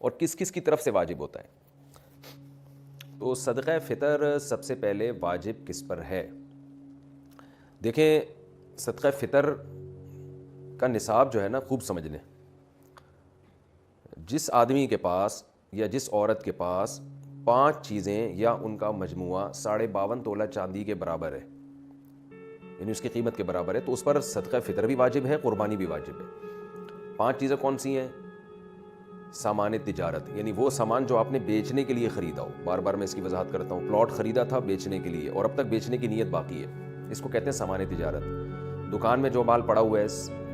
اور کس کس کی طرف سے واجب ہوتا ہے. تو صدقہ فطر سب سے پہلے واجب کس پر ہے؟ دیکھیں صدقہ فطر کا نصاب جو ہے نا خوب سمجھ لیں. جس آدمی کے پاس یا جس عورت کے پاس 5 چیزیں یا ان کا مجموعہ 52.5 تولہ چاندی کے برابر ہے، یعنی اس کی قیمت کے برابر ہے، تو اس پر صدقہ فطر بھی واجب ہے، قربانی بھی واجب ہے. 5 چیزیں کون سی ہیں؟ سامان تجارت، یعنی وہ سامان جو آپ نے بیچنے کے لیے خریدا ہو. بار بار میں اس کی وضاحت کرتا ہوں. پلاٹ خریدا تھا بیچنے کے لیے اور اب تک بیچنے کی نیت باقی ہے، اس کو کہتے ہیں سامان تجارت. دکان میں جو مال پڑا ہوا ہے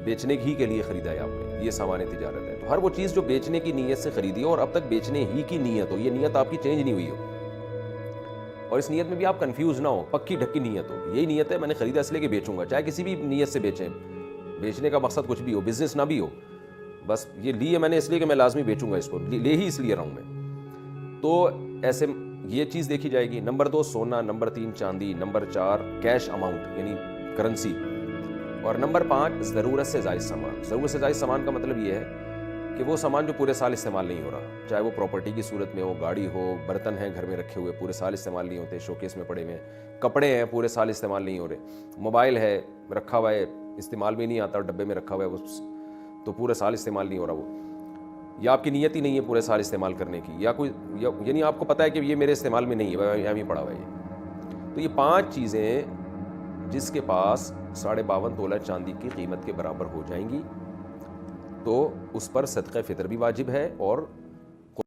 بیچنے ہی کے لیے خریدا ہے آپ نے، یہ سامان تجارت ہے. تو ہر وہ چیز جو بیچنے کی نیت سے خریدی ہو اور اب تک بیچنے ہی کی نیت ہو، یہ نیت آپ کی چینج نہیں ہوئی ہو، اور اس نیت میں بھی آپ کنفیوز نہ ہو، پکی ڈھکی نیت ہو. یہی نیت ہے میں نے خریدا اس لیے کہ بیچوں گا، چاہے کسی بھی نیت سے بیچیں، بیچنے کا مقصد کچھ بھی ہو، بزنس نہ بھی ہو، بس یہ لیے میں نے اس لیے کہ میں لازمی بیچوں گا، اس کو لے ہی اس لیے رہا ہوں میں. تو ایسے یہ چیز دیکھی جائے گی. نمبر 2 سونا، نمبر 3 چاندی، نمبر 4 کیش اماؤنٹ یعنی کرنسی، اور نمبر 5 ضرورت سے زائد سامان. ضرورت سے زائد سامان کا مطلب یہ ہے کہ وہ سامان جو پورے سال استعمال نہیں ہو رہا، چاہے وہ پراپرٹی کی صورت میں ہو، گاڑی ہو، برتن ہیں گھر میں رکھے ہوئے پورے سال استعمال نہیں ہوتے، شوکیس میں پڑے ہوئے ہیں، کپڑے ہیں پورے سال استعمال نہیں ہو رہے، موبائل ہے رکھا ہوا ہے استعمال بھی نہیں آتا اور ڈبے میں رکھا ہوا ہے وہ تو پورے سال استعمال نہیں ہو رہا وہ، یا آپ کی نیت ہی نہیں ہے پورے سال استعمال کرنے کی، یا کوئی یعنی آپ کو پتہ ہے کہ یہ میرے استعمال میں نہیں ہے، یہاں بھی پڑا ہوا ہے یہ. تو یہ 5 چیزیں جس کے پاس 52.5 تولہ چاندی کی قیمت کے برابر ہو جائیں گی تو اس پر صدقہ فطر بھی واجب ہے اور